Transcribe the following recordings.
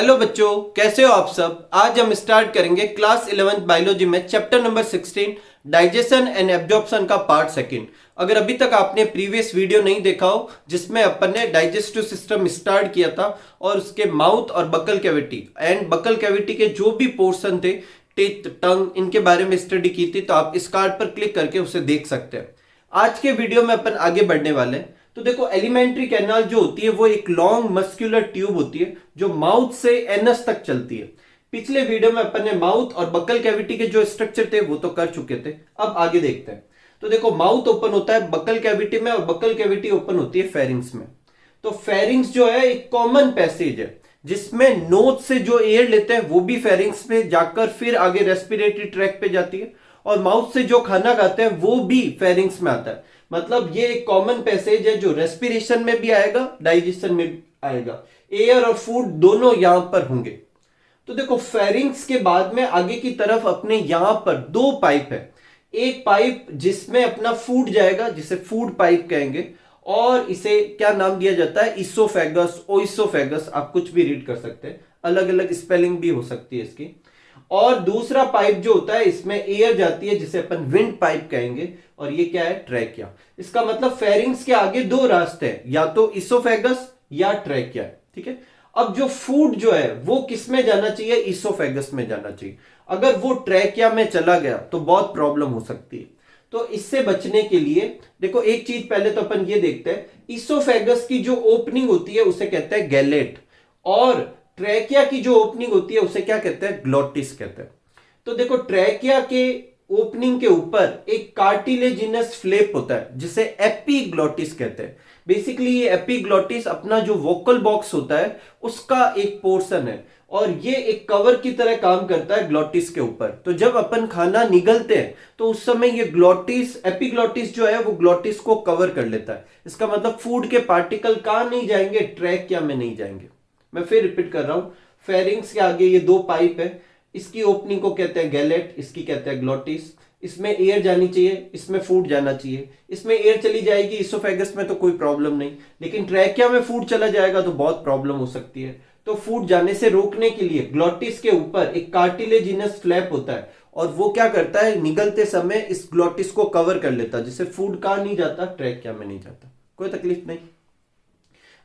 Hello बच्चों, कैसे हो आप सब। आज हम स्टार्ट करेंगे क्लास 11th बायोलॉजी में chapter number 16 digestion and absorption का पार्ट सेकंड। अगर अभी तक आपने प्रीवियस वीडियो नहीं देखा हो जिसमें अपन ने डाइजेस्टिव सिस्टम स्टार्ट किया था और उसके माउथ और buccal cavity and buccal cavity के जो भी पोर्शन थे, टीथ, टंग, इनके बारे में स्टडी की थी, तो आप इस कार्ड पर क्लिक करके उसे देख सकते हैं। आज के वीडियो में अपन आगे बढ़ने वाले हैं। तो देखो, एलिमेंट्री कैनाल जो होती है वो एक लॉन्ग मस्कुलर ट्यूब होती है जो माउथ से एनस तक चलती है। पिछले वीडियो में अपन ने माउथ और बकल कैविटी के जो स्ट्रक्चर थे वो तो कर चुके थे। अब आगे देखते हैं। तो देखो, माउथ ओपन होता है बकल कैविटी में और बकल कैविटी ओपन होती है फेरिंग्स में। तो फेरिंग्स जो है एक कॉमन पैसेज है जिसमें नोज से जो एयर लेते हैं वो भी फेरिंग्स में जाकर फिर आगे रेस्पिरेटरी ट्रैक पे जाती है, और माउथ से जो खाना खाते हैं वो भी फेरिंग्स में आता है। मतलब ये एक कॉमन पैसेज है जो रेस्पिरेशन में भी आएगा, डाइजेशन में भी आएगा। एयर और फूड दोनों यहां पर होंगे। तो देखो, फेरिंग्स के बाद में आगे की तरफ अपने यहां पर दो पाइप है। एक पाइप जिसमें अपना फूड जाएगा, जिसे फूड पाइप कहेंगे, और इसे क्या नाम दिया जाता है, इसोफेगस, ओइसोफेगस, आप कुछ भी रीड कर सकते हैं, अलग अलग स्पेलिंग भी हो सकती है इसकी। और दूसरा पाइप जो होता है इसमें एयर जाती है जिसे अपन विंड पाइप कहेंगे, और ये क्या है, ट्रैकिया। इसका मतलब फेरिंग्स के आगे दो रास्ते हैं, या तो इसोफेगस या ट्रैकिया, ठीक है। अब जो फूड जो है वो किस में जाना चाहिए, इसोफेगस में जाना चाहिए। अगर वो ट्रैकिया में चला गया तो बहुत प्रॉब्लम हो सकती है। तो इससे बचने के लिए देखो, एक चीज पहले तो अपन ये देखते हैं, इसोफेगस की जो ओपनिंग होती है उसे कहते हैं गैलेट, और ट्रैकिया की जो ओपनिंग होती है उसे क्या कहते हैं, ग्लोटिस कहते हैं। तो देखो, ट्रैकिया के ओपनिंग के ऊपर एक कार्टिलेजिनस फ्लेप होता है जिसे एपिग्लोटिस कहते हैं। बेसिकली ये एपिग्लोटिस अपना जो वोकल बॉक्स होता है उसका एक पोर्शन है, और ये एक कवर की तरह काम करता है ग्लोटिस के ऊपर। तो जब अपन खाना निगलते हैं तो उस समय ये ग्लोटिस, एपिग्लोटिस जो है वो ग्लोटिस को कवर कर लेता है। इसका मतलब फूड के पार्टिकल कहां नहीं जाएंगे, ट्रैकिया में नहीं जाएंगे। मैं फिर रिपीट कर रहा हूं, फेरिंग्स के आगे ये दो पाइप है, इसकी ओपनिंग को कहते हैं गैलेट, इसकी कहते हैं ग्लोटिस। इसमें एयर जानी चाहिए, इसमें फूड जाना चाहिए। इसमें एयर चली जाएगी इसोफेगस में तो कोई प्रॉब्लम नहीं, लेकिन ट्रैकिया में फूड चला जाएगा तो बहुत प्रॉब्लम हो सकती है। तो फूड जाने से रोकने के लिए ग्लोटिस के ऊपर एक कार्टिलेजिनस फ्लैप होता है, और वो क्या करता है, निगलते समय इस ग्लोटिस को कवर कर लेता है, जिससे फूड कहां नहीं जाता, ट्रैकिया में नहीं जाता। कोई तकलीफ नहीं।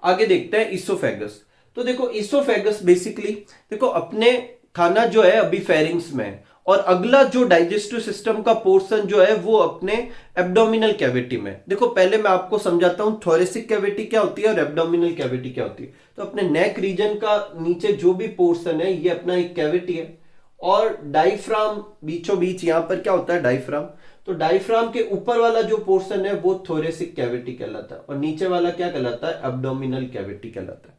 आगे देखते हैं इसोफेगस। तो देखो, इसोफेगस बेसिकली देखो, अपने खाना जो है अभी फेरिंग्स में है, और अगला जो डाइजेस्टिव सिस्टम का पोर्शन जो है वो अपने एब्डोमिनल कैविटी में। देखो, पहले मैं आपको समझाता हूं थोरेसिक कैविटी क्या होती है और एब्डोमिनल कैविटी क्या होती है। तो अपने नेक रीजन का नीचे जो भी पोर्शन है ये अपना एक कैविटी है, और डायफ्राम बीचों बीच यहां पर क्या होता है, डायफ्राम। तो डायफ्राम के ऊपर वाला जो पोर्शन है वो थोरेसिक कैविटी कहलाता है, और नीचे वाला क्या कहलाता है, एब्डोमिनल कैविटी कहलाता है।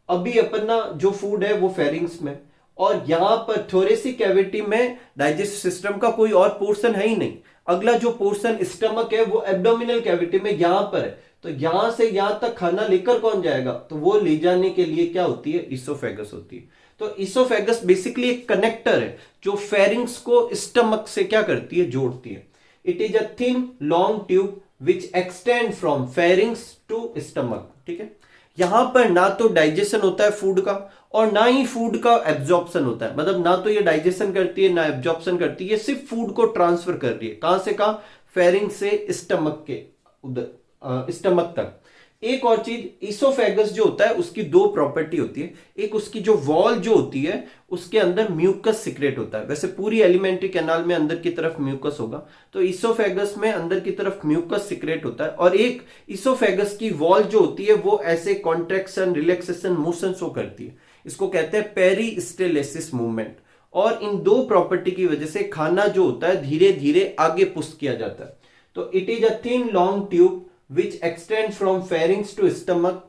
अभी अपना जो फूड है वो फेरिंग्स में, और यहां पर थोरेसिक कैविटी में डाइजेस्टिव सिस्टम का कोई और पोर्शन है ही नहीं। अगला जो पोर्शन स्टमक है वो एब्डोमिनल कैविटी में यहां पर है। तो यहां से यहां तक खाना लेकर कौन जाएगा, तो वो ले जाने के लिए क्या होती है, इसोफेगस होती है। तो इसोफेगस बेसिकली एक कनेक्टर है जो फेरिंग्स को स्टमक से क्या करती है, जोड़ती है। It is a thin long tube which extend from pharynx to stomach, ठीक है। यहां पर ना तो डाइजेशन होता है फूड का, और ना ही फूड का एब्जॉर्प्शन होता है। मतलब ना तो ये डाइजेशन करती है ना एब्जॉर्प्शन करती है, ये सिर्फ फूड को ट्रांसफर कर रही है। कहां से कहां, फेरिंग से स्टमक के उधर, स्टमक तक। एक और चीज, इसोफेगस जो होता है उसकी दो प्रॉपर्टी होती है। एक, उसकी जो वॉल जो होती है उसके अंदर म्यूकस सिक्रेट होता है। वैसे पूरी एलिमेंट्री कैनाल में अंदर की तरफ म्यूकस होगा, तो इसोफेगस में अंदर की तरफ म्यूकस सिक्रेट होता है। और एक, इसोफेगस की वॉल जो होती है वो ऐसे कॉन्ट्रैक्शन, रिलैक्सेशन, मोशन शो करती है। इसको कहते हैं पेरिस्टेलेसिस मूवमेंट। और इन दो प्रॉपर्टी की वजह से खाना जो होता है धीरे धीरे आगे पुश किया जाता है। तो it is a thin long tube which extends from pharynx to stomach.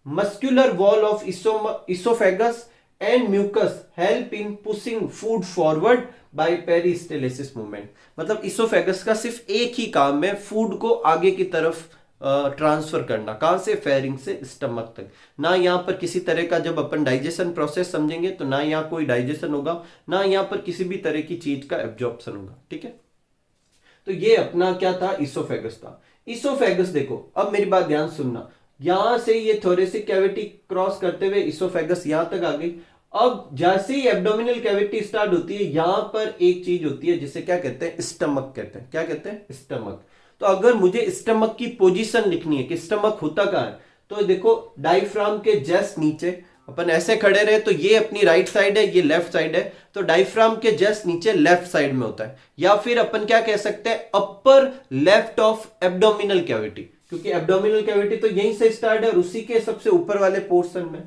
Muscular wall of esophagus and mucus help in pushing food forward by peristalsis movement. मतलब इसोफेगस का सिर्फ एक ही काम है, फूड को आगे की तरफ ट्रांसफर करना। कहां से, फेरिंग से स्टमक तक। ना यहां पर किसी तरह का, जब अपन डाइजेशन प्रोसेस समझेंगे तो ना यहां कोई डाइजेशन होगा, ना यहां पर किसी भी तरह की चीज का एब्जॉर्प्शन होगा, ठीक है। तो ये अपना क्या था, इसोफेगस था। इसोफेगस देखो, अब मेरी बात ध्यान सुनना, यहां से ये थोरेसिक कैविटी क्रॉस करते हुए इसोफेगस यहां तक आ गई, अब जैसे ही एब्डोमिनल कैविटी स्टार्ट होती है, यहां पर एक चीज होती है जिसे क्या कहते हैं, स्टमक कहते हैं। क्या कहते हैं? स्टमक। तो अगर मुझे स्टमक की पोजीशन लिखनी है कि स्टमक होता कहां है, तो देखो डायफ्राम के जस्ट नीचे अपन ऐसे खड़े रहे तो ये अपनी राइट साइड है, ये लेफ्ट साइड है, तो डायफ्राम के जस्ट नीचे लेफ्ट साइड में होता है। या फिर अपन क्या कह सकते हैं, upper left of abdominal cavity, क्योंकि एब्डोमिनल कैविटी तो यहीं से स्टार्ट है और उसी के सबसे ऊपर वाले पोर्शन में।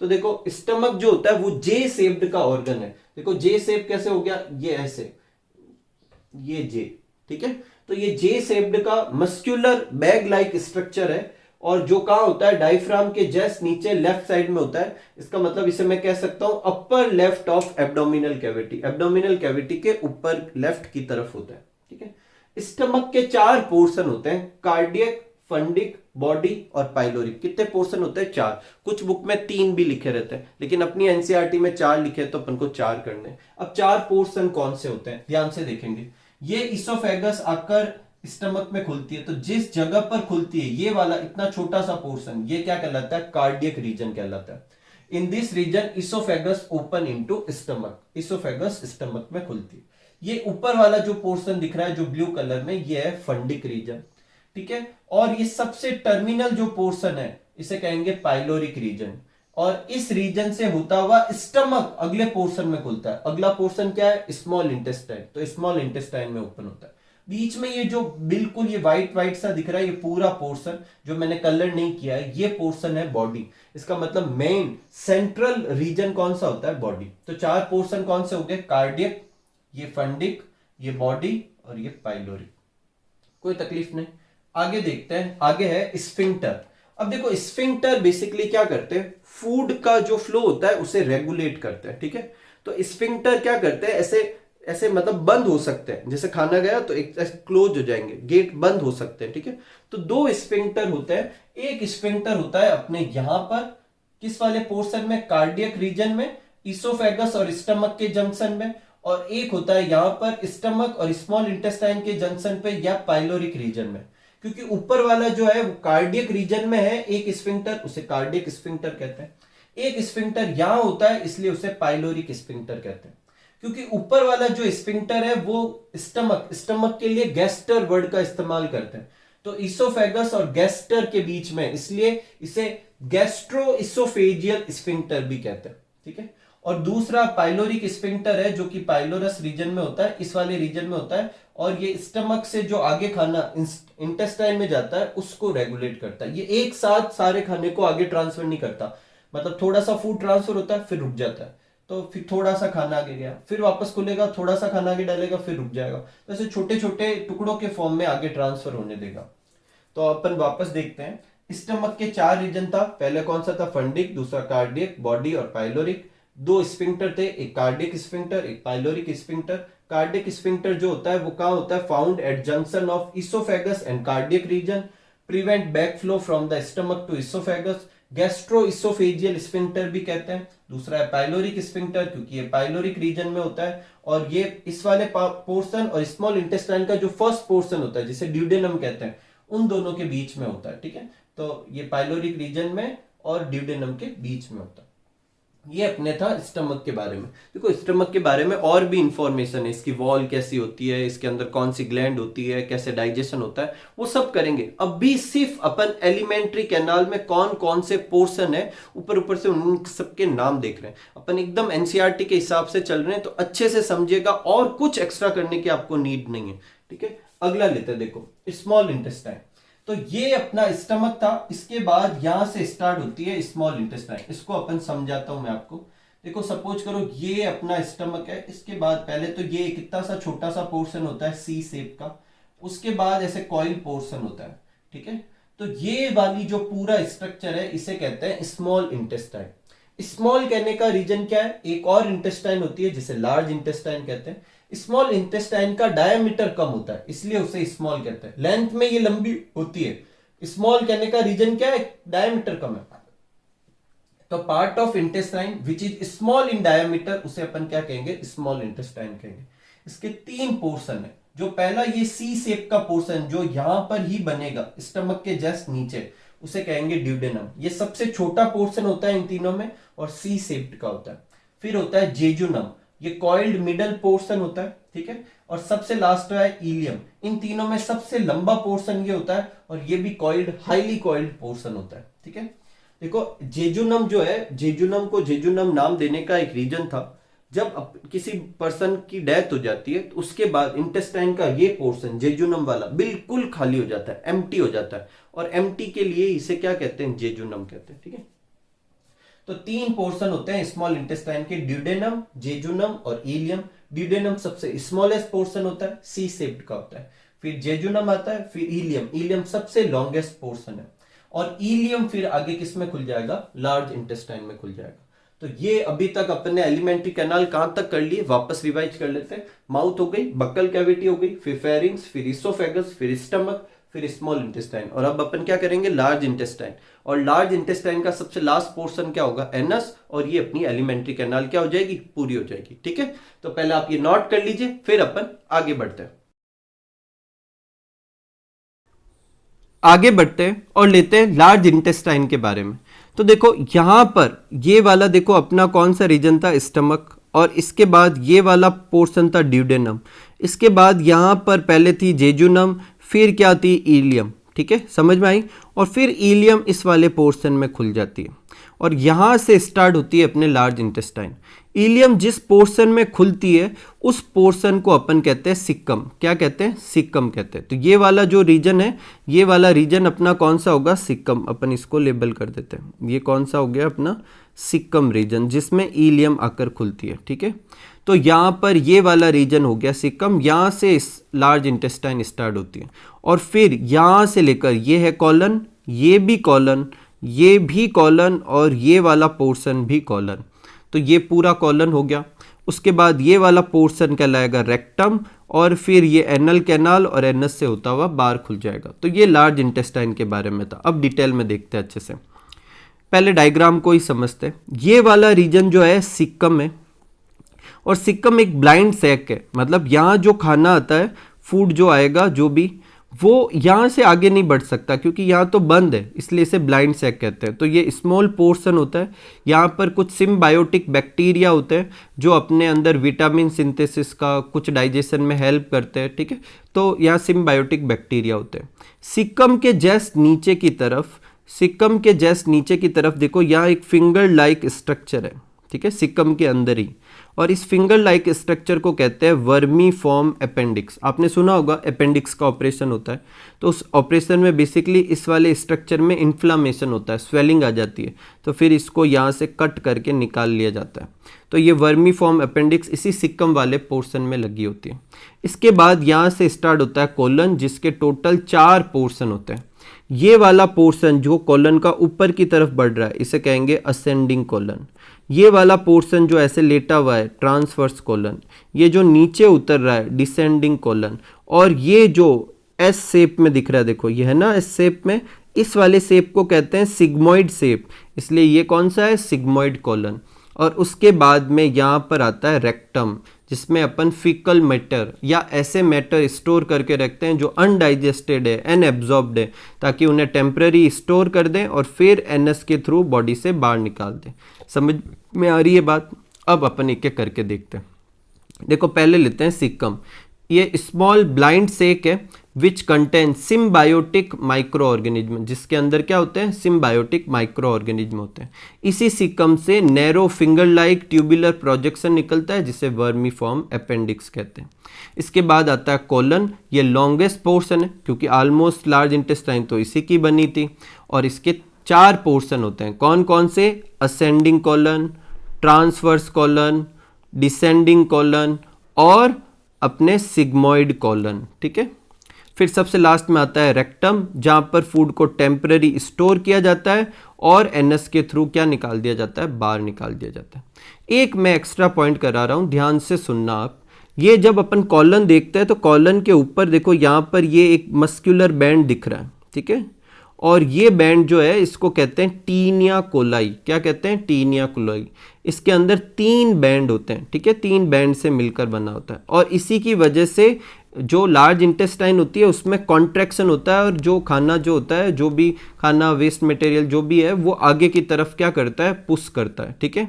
तो देखो स्टमक जो होता है वो जे शेप्ड का ऑर्गन है। देखो जे शेप कैसे हो गया, ये ऐसे, ये जे, ठीक है। तो ये जे शेप्ड का मस्कुलर बैग लाइक स्ट्रक्चर है, और जो कहां होता है, डायफ्राम के जस्ट नीचे लेफ्ट साइड में होता है। इसका मतलब इसे मैं कह सकता हूं upper left of abdominal cavity, abdominal cavity के ऊपर लेफ्ट की तरफ होता है, ठीक है। स्टमक के 4 पोर्शन होते हैं, कार्डियक, फंडिक, बॉडी और पाइलोरिक। कितने पोर्शन होते हैं? 4। कुछ बुक में 3 भी लिखे रहते हैं, लेकिन अपनी एनसीईआरटी में 4 लिखे, तो अपन को 4 करने हैं। अब 4 पोर्शन कौन से होते हैं, ध्यान से देखेंगे। ये इसोफेगस आकर स्टमक में खुलती है, तो जिस जगह पर खुलती है ये वाला इतना छोटा सा पोर्शन, ये क्या कहलाता है? कार्डियक रीजन कहलाता है। In this region oesophagus open into stomach, oesophagus stomach में खुलती है। ये ऊपर वाला जो पोर्शन दिख रहा है जो ब्लू कलर में, ये है फंडिक रीजन, ठीक है। और ये सबसे टर्मिनल जो पोर्शन है इसे कहेंगे पाइलोरिक रीजन, और इस रीजन से होता हुआ स्टमक अगले पोर्शन में खुलता है। अगला पोर्शन क्या है? स्मॉल इंटेस्टाइन, तो स्मॉल इंटेस्टाइन में ओपन होता है। बीच में ये जो बिल्कुल ये व्हाइट व्हाइट सा दिख रहा है, ये पूरा पोर्शन जो मैंने कलर नहीं किया है, ये पोर्शन है बॉडी। इसका मतलब मेन सेंट्रल रीजन कौन सा होता है? बॉडी। तो 4 पोर्शन कौन से हो गए? कार्डियक, ये फंडिक, ये बॉडी और ये पाइलोरिक। कोई तकलीफ नहीं। आगे देखते हैं, आगे है स्फिंक्टर। अब देखो स्फिंक्टर बेसिकली क्या करते हैं, फूड का जो फ्लो होता है उसे रेगुलेट करते हैं, ठीक है। तो स्फिंक्टर क्या करते हैं, ऐसे ऐसे मतलब बंद हो सकते हैं, जैसे खाना गया तो एक क्लोज हो जाएंगे, गेट बंद हो सकते हैं, ठीक है। तो 2 स्फिंक्टर होते हैं। एक स्फिंक्टर होता है अपने यहां पर, किस वाले पोर्शन में? कार्डियक रीजन में, इसोफेगस और स्टमक के जंक्शन में। और एक होता है यहां पर स्टमक और स्मॉल इंटेस्टाइन के जंक्शन पे या पाइलोरिक रीजन में। क्योंकि ऊपर वाला जो है वो कार्डियक रीजन में है एक स्फिंक्टर, उसे कार्डियक स्फिंक्टर कहते हैं। एक स्फिंक्टर यहां होता है इसलिए उसे पाइलोरिक स्फिंक्टर कहते हैं। क्योंकि ऊपर वाला जो स्फिंक्टर है वो स्टमक के लिए गैस्टर वर्ड का इस्तेमाल करते हैं, तो इसोफेगस और गैस्टर के बीच में, इसलिए इसे गैस्ट्रो इसोफेजियल स्फिंक्टर भी कहते हैं, ठीक है। और दूसरा पाइलोरिक स्फिंक्टर है जो कि पाइलोरस रीजन में होता है, इस वाले रीजन में होता है, और ये स्टमक से जो आगे खाना इंटेस्टाइन में जाता है उसको रेगुलेट करता है। ये एक साथ सारे खाने को आगे ट्रांसफर नहीं करता, मतलब थोड़ा सा फूड ट्रांसफर होता है फिर रुक जाता है, तो फिर थोड़ा सा खाना आगे गया फिर वापस खुलेगा, थोड़ा सा खाना आगे डालेगा फिर रुक जाएगा, तो ऐसे छोटे छोटे टुकड़ों के फॉर्म में आगे ट्रांसफर होने देगा। तो अपन वापस देखते हैं, स्टमक के 4 रीजन था। पहले कौन सा था? फंडिक, दूसरा कार्डियक, बॉडी और पाइलोरिक। 2 स्फिंक्टर थे, एक कार्डियक स्फिंक्टर, एक पाइलोरिक स्फिंक्टर। कार्डियक स्फिंक्टर जो होता है वो कहां होता है? Found at junction of oesophagus and cardiac region, prevent back flow from the stomach to oesophagus. Gastro oesophageal sphincter भी कहते हैं। दूसरा है पाइलोरिक स्फिंक्टर, क्योंकि ये पाइलोरिक रीजन में होता है, और ये इस वाले पोर्शन और स्मॉल इंटेस्टाइन का जो फर्स्ट पोर्शन होता है जिसे ड्यूडेनम कहते हैं, उन दोनों के बीच में होता है, ठीक है। तो ये पाइलोरिक रीजन में और ड्यूडेनम के बीच में होता है। ये अपने था स्टमक के बारे में। देखो स्टमक के बारे में और भी इंफॉर्मेशन है, इसकी वॉल कैसी होती है, इसके अंदर कौन सी ग्लैंड होती है, कैसे डाइजेशन होता है, वो सब करेंगे। अब भी सिर्फ अपन एलिमेंट्री कैनाल में कौन कौन से पोर्शन है ऊपर ऊपर से उन सबके नाम देख रहे हैं। अपन एकदम एनसीईआरटी के हिसाब से चल रहे हैं, तो अच्छे से समझिएगा, और कुछ एक्स्ट्रा करने की आपको नीड नहीं है, ठीक है। अगला लेते हैं, देखो स्मॉल इंटेस्टाइन। तो ये अपना स्टमक था, इसके बाद यहां से स्टार्ट होती है स्मॉल इंटेस्टाइन। इसको अपन समझाता हूं मैं आपको। देखो सपोज करो ये अपना स्टमक है, इसके बाद पहले तो ये कितना सा छोटा सा पोर्शन होता है सी शेप का, उसके बाद ऐसे कॉइल पोर्शन होता है, ठीक है। तो ये वाली जो पूरा स्ट्रक्चर है इसे कहते हैं स्मॉल इंटेस्टाइन। स्मॉल कहने का रीजन क्या है? एक और इंटेस्टाइन होती है जिसे लार्ज इंटेस्टाइन कहते हैं। स्मॉल इंटेस्टाइन का डायमीटर कम होता है इसलिए उसे स्मॉल कहते हैं, लेंथ में ये लंबी होती है। स्मॉल कहने का रीजन क्या है? डायमीटर कम है। तो part of intestine which is small in diameter उसे अपन क्या कहेंगे? स्मॉल इंटेस्टाइन कहेंगे। इसके 3 पोर्शन है। जो पहला ये सी शेप का पोर्शन जो यहां पर ही बनेगा स्टमक के जस्ट नीचे, उसे कहेंगे ड्यूडेनम। ये सबसे छोटा पोर्शन होता है इन तीनों में और सी शेप्ड का होता है। फिर होता है जेजुनम, ये कॉइल्ड मिडल पोर्शन होता है, ठीक है। और सबसे लास्ट है इलियम। इन तीनों में सबसे लंबा पोर्शन ये होता है और ये भी कॉइल्ड, हाईली कॉइल्ड पोर्शन होता है, ठीक है। देखो जेजुनम जो है, जेजुनम को जेजुनम नाम देने का एक रीजन था, जब किसी पर्सन की डेथ हो जाती है तो उसके बाद इंटेस्टाइन का ये पोर्शन जेजुनम वाला बिल्कुल खाली हो जाता है, एम्प्टी हो जाता है, और एम्प्टी के लिए इसे क्या कहते हैं, जेजुनम कहते हैं, ठीक है। तो तीन पोर्शन होते हैं स्मॉल इंटेस्टाइन के, ड्यूडेनम, जेजुनम और इलियम। ड्यूडेनम सबसे स्मॉलेस्ट पोर्शन होता है, सी शेप्ड का होता है, फिर जेजुनम आता है, फिर इलियम, इलियम सबसे लॉन्गेस्ट पोर्शन है, और इलियम फिर आगे किस में खुल जाएगा, लार्ज इंटेस्टाइन में खुल जाएगा। तो ये अभी तक अपने एलिमेंट्री कैनाल कहां तक कर लिए, वापस रिवाइज कर लेते हैं। माउथ हो गई, बक्कल कैविटी हो गई, फिर फेरिंग्स, फिर इसोफेगस, फिर स्टमक, फिर स्मॉल इंटेस्टाइन, और अब अपन क्या करेंगे, लार्ज इंटेस्टाइन। और लार्ज इंटेस्टाइन का सबसे लास्ट पोर्शन क्या होगा, एनस, और ये अपनी एलिमेंट्री कैनाल क्या हो जाएगी, पूरी हो जाएगी, ठीक है। तो पहले आप ये नोट कर लीजिए, फिर अपन आगे बढ़ते हैं। आगे बढ़ते हैं और लेते हैं लार्ज इंटेस्टाइन के बारे में। तो देखो यहां पर ये वाला देखो अपना कौन सा रीजन था, स्टमक, और इसके बाद ये वाला पोर्शन था ड्यूडेनम, इसके बाद यहां पर पहले थी जेजुनम, फिर क्या थी, इलियम, ठीक है, समझ में आई। और फिर इलियम इस वाले पोर्शन में खुल जाती है और यहां से स्टार्ट होती है अपने लार्ज इंटेस्टाइन। इलियम जिस पोर्शन में खुलती है उस पोर्शन को अपन कहते हैं सिक्कम, क्या कहते हैं, सिक्कम कहते हैं। तो ये वाला जो रीजन है, ये वाला रीजन अपना कौन सा होगा, सिक्कम, अपन इसको लेबल कर देते हैं, ये कौन सा हो गया अपना सिक्कम रीजन, जिसमें इलियम आकर खुलती है, ठीक है। तो यहाँ पर ये वाला रीजन हो गया सिक्कम, यहाँ से लार्ज इंटेस्टाइन स्टार्ट होती है, और फिर यहाँ से लेकर ये है कॉलन, ये भी कॉलन, ये भी कॉलन, और ये वाला पोर्शन भी कॉलन। तो ये पूरा कॉलन हो गया। उसके बाद ये वाला पोर्शन कहलाएगा रेक्टम, और फिर ये एनल कैनाल, और एनस से होता हुआ बाहर खुल जाएगा। तो ये लार्ज इंटेस्टाइन के बारे में था। अब डिटेल में देखते हैं अच्छे से, पहले डायग्राम को ही समझते हैं। ये वाला रीजन जो है सिक्कम है, और सिक्कम एक ब्लाइंड सैक है, मतलब यहाँ जो खाना आता है, फूड जो आएगा जो भी, वो यहाँ से आगे नहीं बढ़ सकता क्योंकि यहाँ तो बंद है, इसलिए इसे ब्लाइंड सैक कहते हैं। तो ये स्मॉल पोर्शन होता है, यहाँ पर कुछ सिम्बायोटिक बैक्टीरिया होते हैं जो अपने अंदर विटामिन सिंथेसिस का, कुछ डाइजेशन में हेल्प करते हैं, ठीक है। तो यहाँ सिम्बायोटिक बैक्टीरिया होते हैं। सिक्कम के जस्ट नीचे की तरफ, सिक्कम के जस्ट नीचे की तरफ देखो, यहाँ एक फिंगर लाइक स्ट्रक्चर है, ठीक है, सिक्कम के अंदर ही, और इस फिंगर लाइक स्ट्रक्चर को कहते हैं वर्मी फॉर्म अपेंडिक्स। आपने सुना होगा अपेंडिक्स का ऑपरेशन होता है, तो उस ऑपरेशन में बेसिकली इस वाले स्ट्रक्चर में इन्फ्लामेशन होता है, स्वेलिंग आ जाती है, तो फिर इसको यहाँ से कट करके निकाल लिया जाता है। तो ये वर्मी फॉर्म अपेंडिक्स इसी सिक्कम वाले पोर्शन में लगी होती है। इसके बाद यहाँ से स्टार्ट होता है कोलन, जिसके टोटल 4 पोर्शन होते हैं। ये वाला पोर्शन जो कॉलन का ऊपर की तरफ बढ़ रहा है, इसे कहेंगे असेंडिंग कॉलन। ये वाला पोर्शन जो ऐसे लेटा हुआ है, ट्रांसवर्स कॉलन। ये जो नीचे उतर रहा है, डिसेंडिंग कॉलन। और ये जो एस शेप में दिख रहा है, देखो ये है ना एस शेप में, इस वाले शेप को कहते हैं सिग्मोइड शेप, इसलिए ये कौन सा है, सिग्मोइड कॉलन। और उसके बाद में यहाँ पर आता है रेक्टम, जिसमें अपन फीकल मैटर या ऐसे मैटर स्टोर करके रखते हैं जो अनडाइजेस्टेड है, अनएब्जॉर्ब्ड है, ताकि उन्हें टेम्पररी स्टोर कर दें और फिर एनएस के थ्रू बॉडी से बाहर निकाल दें। समझ में आ रही है बात। अब अपन एक एक करके देखते हैं। देखो पहले लेते हैं सिक्कम। ये स्मॉल ब्लाइंड सेक है which contain symbiotic micro organism, जिसके अंदर क्या होते हैं, सिम्बायोटिक माइक्रो ऑर्गेनिज्म होते हैं। इसी सिक्कम से narrow finger like tubular projection निकलता है, जिसे वर्मी फॉर्म अपेंडिक्स कहते हैं। इसके बाद आता है कोलन, ये लॉन्गेस्ट पोर्शन है क्योंकि ऑलमोस्ट लार्ज इंटेस्टाइन तो इसी की बनी थी, और इसके 4 पोर्शन होते हैं। कौन कौन से, ascending colon, transverse colon, descending colon और अपने सिग्मोइड कॉलन, ठीक है। फिर सबसे लास्ट में आता है रेक्टम, जहां पर फूड को टेम्पररी स्टोर किया जाता है और एनएस के थ्रू क्या निकाल दिया जाता है, बाहर निकाल दिया जाता है। एक मैं एक्स्ट्रा पॉइंट करा रहा हूं, ध्यान से सुनना आप। ये जब अपन कॉलन देखते हैं तो कॉलन के ऊपर देखो यहाँ पर ये एक मस्कुलर बैंड दिख रहा है, ठीक है। और ये बैंड जो है इसको कहते हैं टीनिया कोलाई। क्या कहते हैं, टीनिया कोलाई। इसके अंदर 3 बैंड होते हैं, ठीक है, 3 बैंड से मिलकर बना होता है, और इसी की वजह से जो लार्ज इंटेस्टाइन होती है उसमें कॉन्ट्रैक्शन होता है और जो खाना जो होता है, जो भी खाना वेस्ट मटेरियल जो भी है वो आगे की तरफ क्या करता है, पुश करता है। ठीक है,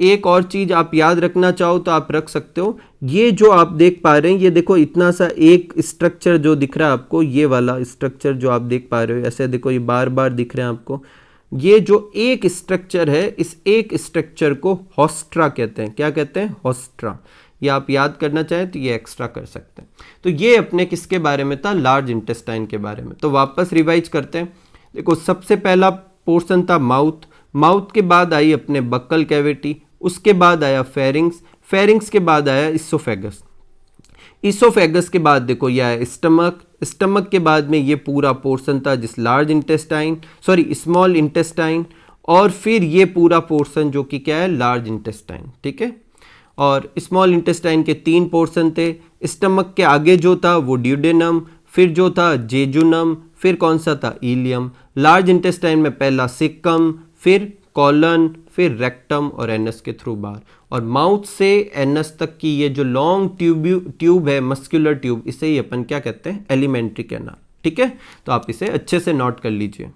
एक और चीज़ आप याद रखना चाहो तो आप रख सकते हो, ये जो आप देख पा रहे हैं, ये देखो इतना सा एक स्ट्रक्चर जो दिख रहा है आपको, ये वाला स्ट्रक्चर जो आप देख पा रहे हो, ऐसे देखो ये बार बार दिख रहे हैं आपको, ये जो एक स्ट्रक्चर है, इस एक स्ट्रक्चर को होस्ट्रा कहते हैं। क्या कहते हैं, होस्ट्रा। ये आप याद करना चाहें तो ये एक्स्ट्रा कर सकते हैं। तो ये अपने किसके बारे में था, लार्ज इंटेस्टाइन के बारे में। तो वापस रिवाइज करते हैं। देखो सबसे पहला पोर्शन था माउथ, माउथ के बाद आई अपने बक्कल कैविटी, उसके बाद आया फेरिंग्स, फेरिंग्स के बाद आया इसोफेगस, इसोफेगस के बाद देखो यह है स्टमक, स्टमक के बाद में ये पूरा पोर्शन था जिस large intestine, sorry small intestine, और फिर ये पूरा पोर्शन जो कि क्या है, लार्ज इंटेस्टाइन। ठीक है, और स्मॉल इंटेस्टाइन के 3 पोर्शन थे। स्टमक के आगे जो था वो ड्यूडेनम, फिर जो था जेजुनम, फिर कौन सा था, इलियम। लार्ज इंटेस्टाइन में पहला सिक्कम, फिर कॉलन, फिर रेक्टम और एनस के थ्रू बाहर। और माउथ से एनस तक की ये जो लॉन्ग ट्यूब है, मस्कुलर ट्यूब, इसे ही अपन क्या कहते हैं, एलिमेंट्री कैनाल। ठीक है, तो आप इसे अच्छे से नोट कर लीजिए।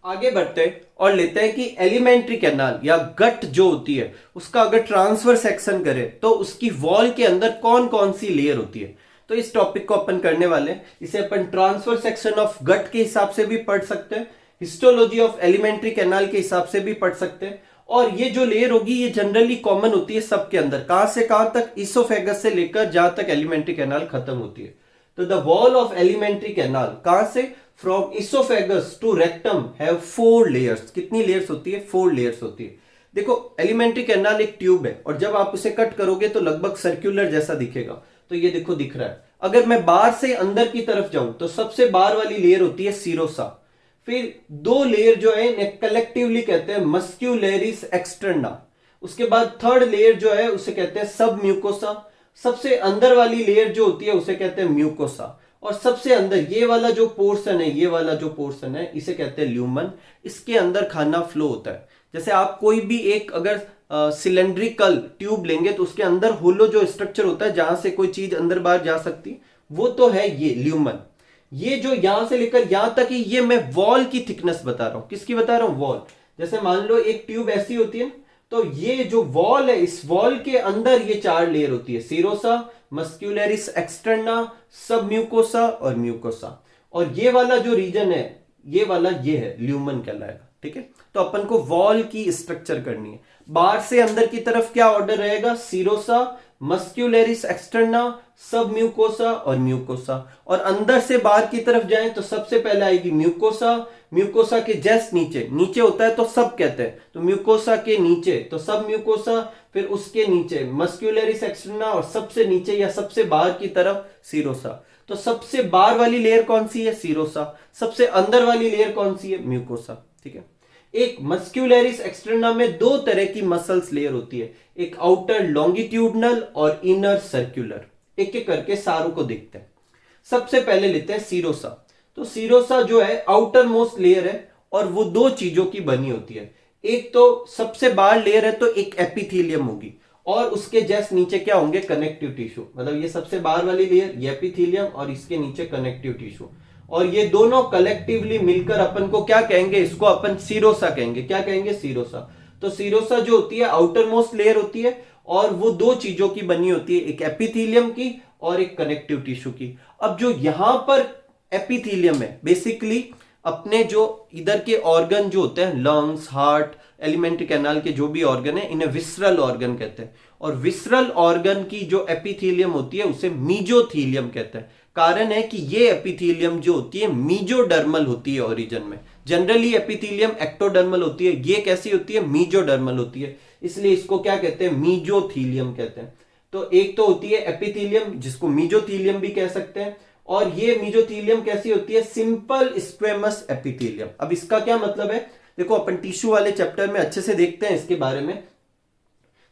आगे बढ़ते हैं और लेते हैं कि एलिमेंट्री कैनाल या गट जो होती है उसका अगर ट्रांसफर सेक्शन करें तो उसकी वॉल के अंदर कौन कौन सी लेयर होती है। तो इस टॉपिक को अपन करने वाले हैं, इसे अपन ट्रांसफर सेक्शन ऑफ गट के हिसाब से भी पढ़ सकते हैं, हिस्टोलॉजी ऑफ एलिमेंट्री कैनाल के हिसाब से भी पढ़ सकते हैं। और ये जो लेयर होगी ये जनरली कॉमन होती है सबके अंदर, कहां से कहां तक, इसोफेगस से लेकर जहां तक एलिमेंट्री कैनाल खत्म होती है। तो the wall of alimentary canal कहां से, from oesophagus to rectum have 4 layers. कितनी लेयर्स होती है, 4 लेयर्स होती है। देखो एलिमेंट्री कैनाल एक ट्यूब है और जब आप उसे कट करोगे तो लगभग सर्कुलर जैसा दिखेगा। तो ये देखो दिख रहा है। अगर मैं बाहर से अंदर की तरफ जाऊं तो सबसे बाहर वाली लेयर होती है सीरोसा, फिर 2 लेयर जो है कलेक्टिवली कहते हैं मस्क्यूलरिस एक्सटर्ना, उसके बाद 3rd लेयर जो है उसे कहते हैं सब म्यूकोसा, सबसे अंदर वाली लेयर जो होती है उसे कहते हैं म्यूकोसा, और सबसे अंदर ये वाला जो पोर्शन है, ये वाला जो पोर्शन है इसे कहते हैं ल्यूमन। इसके अंदर खाना फ्लो होता है। जैसे आप कोई भी एक अगर सिलेंड्रिकल ट्यूब लेंगे तो उसके अंदर होलो जो स्ट्रक्चर होता है जहां से कोई चीज अंदर बाहर जा सकती, वो तो है ये ल्यूमन। ये जो यहां से लेकर यहां तक ही, ये मैं वॉल की थिकनेस बता रहा हूं। किसकी बता रहा हूं, वॉल। जैसे मान लो एक ट्यूब ऐसी होती है, तो ये जो वॉल है, इस वॉल के अंदर ये 4 लेयर होती है, सीरोसा, मस्क्यूलरिस एक्सटर्ना, सब म्यूकोसा और म्यूकोसा। और ये वाला जो रीजन है, ये वाला ये है ल्यूमन कहलाएगा। ठीक है, तो अपन को वॉल की स्ट्रक्चर करनी है। बाहर से अंदर की तरफ क्या ऑर्डर रहेगा, सीरोसा, मस्क्यूलरिस एक्सटर्ना, सब म्यूकोसा और म्यूकोसा। और अंदर से बाहर की तरफ जाएं तो सबसे पहले आएगी म्यूकोसा, म्यूकोसा के जस्ट नीचे, नीचे होता है तो सब कहते हैं, तो म्यूकोसा के नीचे तो सब म्यूकोसा, फिर उसके नीचे मस्क्यूलरिस एक्सटर्ना और सबसे नीचे या सबसे बाहर की तरफ सीरोसा। तो सबसे बाहर वाली लेयर कौन सी है, सीरोसा। सबसे अंदर वाली लेयर कौन सी है, म्यूकोसा। ठीक है, एक मस्क्यूलरिस एक्सटर्ना में 2 तरह की मसल्स लेयर होती है, एक आउटर लॉन्गिट्यूडनल और इनर सर्कुलर। एक एक करके सारों को देखते हैं। सबसे पहले लेते हैं सीरोसा। तो सीरोसा जो है आउटर मोस्ट लेयर है और वो 2 चीजों की बनी होती है। एक तो सबसे बाहर लेयर है तो एक एपिथेलियम होगी और उसके जस्ट नीचे क्या होंगे, कनेक्टिव टिश्यू। मतलब ये सबसे बाहर वाली लेयर ये एपिथेलियम और इसके नीचे कनेक्टिव टिश्यू, और ये दोनों कलेक्टिवली मिलकर अपन को क्या कहेंगे, इसको अपन सीरोसा कहेंगे। क्या कहेंगे, सीरोसा। तो सीरोसा जो होती है आउटर मोस्ट लेयर होती है और वो 2 चीजों की बनी होती है, एक एपिथेलियम की और एक कनेक्टिव टिश्यू की। अब जो यहां पर एपिथेलियम है, बेसिकली अपने जो इधर के ऑर्गन जो होते हैं, लंग्स, हार्ट, एलिमेंट्री कैनाल के जो भी ऑर्गन है, इन्हें विसरल ऑर्गन कहते हैं। और विसरल ऑर्गन की जो एपिथेलियम होती है उसे मीजोथीलियम कहते हैं। कारण है कि ये एपिथेलियम जो होती है मीजोडर्मल होती है ओरिजिन में। जनरली एपिथेलियम एक्टोडर्मल होती है, ये कैसी होती है, मीजोडर्मल होती है, इसलिए इसको क्या कहते हैं, मीजोथीलियम कहते हैं। तो एक तो होती है एपिथेलियम जिसको मीजोथीलियम भी कह सकते हैं, और ये मीजोथीलियम कैसी होती है, सिंपल स्क्वेमस एपिथेलियम। अब इसका क्या मतलब है, देखो अपन टिश्यू वाले चैप्टर में अच्छे से देखते हैं इसके बारे में।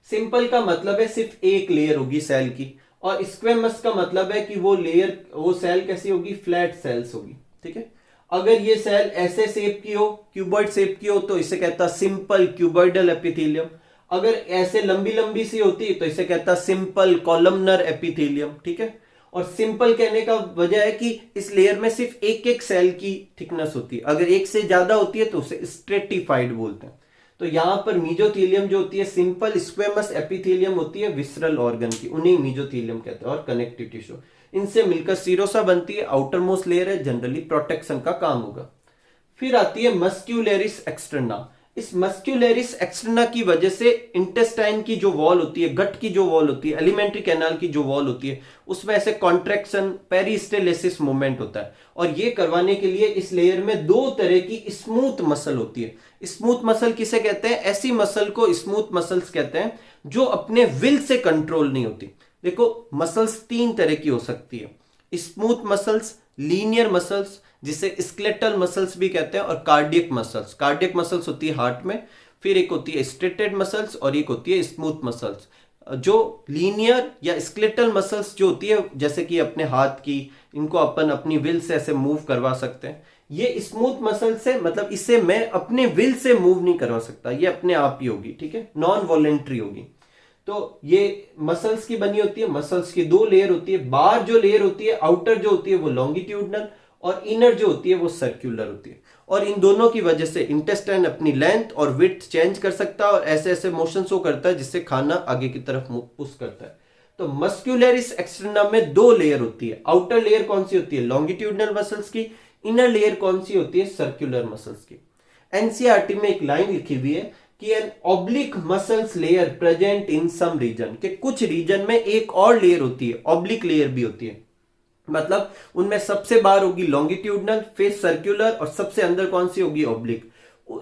सिंपल का मतलब है सिर्फ एक लेयर होगी सेल की, और स्क्वेमस का मतलब है कि वो लेयर, वो सेल कैसी होगी, फ्लैट सेल्स होगी। ठीक है, अगर ये सेल ऐसे शेप की हो, क्यूबॉइड शेप की हो, तो इसे कहता सिंपल क्यूबॉइडल एपिथेलियम। अगर ऐसे लंबी लंबी सी होती तो इसे कहता सिंपल कॉलमनर एपिथेलियम। ठीक है, और सिंपल कहने का वजह है कि इस लेयर में सिर्फ एक एक सेल की थिकनेस होती है, अगर एक से ज्यादा होती है तो उसे स्ट्रेटिफाइड बोलते हैं। तो यहां पर मीजोथीलियम जो होती है सिंपल स्क्वेमस एपिथेलियम होती है विसरल ऑर्गन की, उन्हें मीजोथीलियम कहते हैं। और कनेक्टिव टिश्यू, इनसे मिलकर सीरोसा बनती है, आउटर मोस्ट लेयर है, जनरली प्रोटेक्शन का काम होगा। फिर आती है मस्क्यूलेरिस एक्सटर्ना। इस मस्क्यूलेरिस एक्सटर्ना की वजह से इंटेस्टाइन की जो वॉल होती है, गट की जो वॉल होती है, एलिमेंट्री कैनाल की जो वॉल होती है, उसमें ऐसे कॉन्ट्रैक्शन पेरिस्टेलेसिस मूवमेंट होता है। और ये करवाने के लिए इस लेयर में दो तरह की स्मूथ मसल होती है। स्मूथ मसल किसे कहते हैं? ऐसी मसल को स्मूथ मसल्स कहते हैं जो अपने विल से कंट्रोल नहीं होती। देखो मसल्स तीन तरह की हो सकती है, स्मूथ मसल्स, लीनियर मसल्स जिसे स्केलेटल मसल्स भी कहते हैं, और कार्डियक मसल्स। कार्डियक मसल्स होती है हार्ट में, फिर एक होती है स्ट्रेटेड मसल्स और एक होती है स्मूथ मसल्स। जो लीनियर या स्केलेटल मसल्स जो होती है जैसे कि अपने हाथ की, इनको अपन अपनी विल से ऐसे मूव करवा सकते हैं। ये स्मूथ मसल से मतलब इसे मैं अपने विल से मूव नहीं करवा सकता, ये अपने आप ही होगी, ठीक है, नॉन वॉलेंट्री होगी। तो ये मसल्स की बनी होती है। मसल्स की दो लेयर होती है, बाहर जो लेयर होती है आउटर जो होती है वो लॉन्गिट्यूडनल, और इनर जो होती है वो सर्कुलर होती है। और इन दोनों की वजह से इंटेस्टाइन अपनी लेंथ और विड्थ चेंज कर सकता है और ऐसे ऐसे मोशन शो करता है जिससे खाना आगे की तरफ पुश करता है। तो मस्क्यूलरिस एक्सटर्ना में दो लेयर होती है। आउटर लेयर कौन सी होती है? लॉन्गिट्यूडनल मसल्स की। इनर लेयर कौन सी होती है? सर्कुलर मसल्स की। एनसीईआरटी में एक लाइन लिखी हुई है कि an oblique muscles layer present in some region, के कुछ रीजन में एक और लेयर होती है, ऑब्लिक लेयर भी होती है। मतलब उनमें सबसे बाहर होगी लॉन्गिट्यूडनल, फिर सर्कुलर, और सबसे अंदर कौन सी होगी? ऑब्लिक।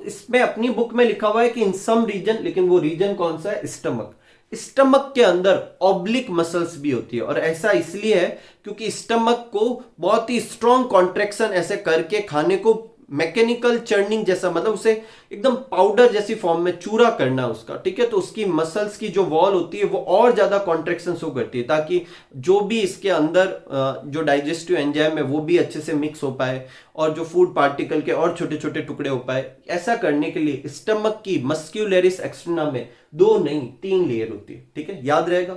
इसमें अपनी बुक में लिखा हुआ है कि इन सम रीजन, लेकिन वो रीजन कौन सा है? स्टमक। स्टमक के अंदर ऑब्लिक मसल्स भी होती है, और ऐसा इसलिए है क्योंकि स्टमक को बहुत ही स्ट्रॉन्ग कॉन्ट्रेक्शन ऐसे करके खाने को मैकेनिकल चर्निंग जैसा, मतलब उसे एकदम पाउडर जैसी फॉर्म में चूरा करना उसका, ठीक है। तो उसकी मसल्स की जो वॉल होती है वो और ज्यादा कॉन्ट्रेक्शन शो करती है ताकि जो भी इसके अंदर जो डाइजेस्टिव एंजाइम है वो भी अच्छे से मिक्स हो पाए और जो फूड पार्टिकल के और छोटे छोटे टुकड़े हो पाए। ऐसा करने के लिए स्टमक की मस्क्यूलरिस एक्सटर्ना में दो नहीं तीन लेयर होती है, ठीक है, याद रहेगा।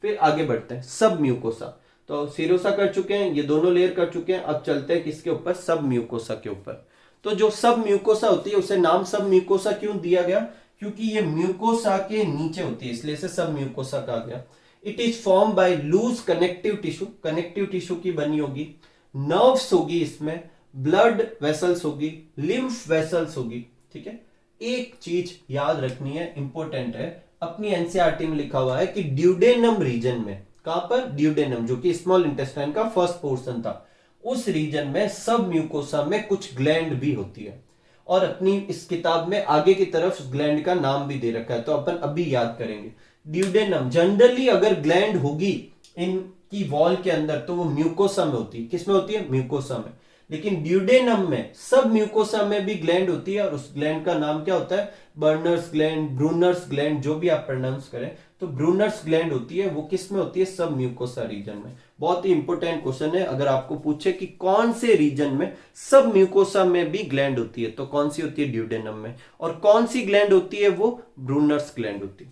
फिर आगे बढ़ते हैं, सब म्यूकोसा। तो सीरोसा कर चुके हैं, ये दोनों लेयर कर चुके हैं। अब चलते हैं किसके ऊपर? सब म्यूकोसा के ऊपर। तो जो सब म्यूकोसा होती है उसे नाम सब म्यूकोसा क्यों दिया गया? क्योंकि ये म्यूकोसा के नीचे होती है, इसलिए इसे सब म्यूकोसा कहा गया। It is form by loose connective tissue, connective tissue की बनी होगी, नर्व्स होगी, इसमें ब्लड वेसल्स होगी, लिम्फ वेसल्स होगी, ठीक है। एक चीज याद रखनी है, इंपॉर्टेंट है, अपनी एनसीईआरटी में लिखा हुआ है कि ड्यूडेनम रीजन में, कहां पर? ड्यूडेनम, जो कि स्मॉल इंटेस्टाइन का फर्स्ट पोर्शन था, उस रीजन में सब म्यूकोसा में कुछ ग्लैंड भी होती है। और अपनी इस किताब में आगे की तरफ ग्लैंड का नाम भी दे रखा है, तो अपन अभी याद करेंगे। ड्यूडेनम जनरली अगर ग्लैंड होगी इनकी वॉल के अंदर तो वो म्यूकोसा में होती है। किसमें होती है? म्यूकोसा में। लेकिन ड्यूडेनम में सब म्यूकोसा में भी ग्लैंड होती है, और उस ग्लैंड का नाम क्या होता है? बर्नर्स ग्लैंड, ब्रूनर्स ग्लैंड, जो भी आप प्रोनाउंस करें। तो ब्रूनर्स ग्लैंड होती है, वो किस में होती है? सब म्यूकोसा रीजन में। बहुत ही इंपॉर्टेंट क्वेश्चन है, अगर आपको पूछे कि कौन से रीजन में सब म्यूकोसा में भी ग्लैंड होती है तो कौन सी होती है? ड्यूडेनम में। और कौन सी ग्लैंड होती है? वो ब्रूनर्स ग्लैंड होती है।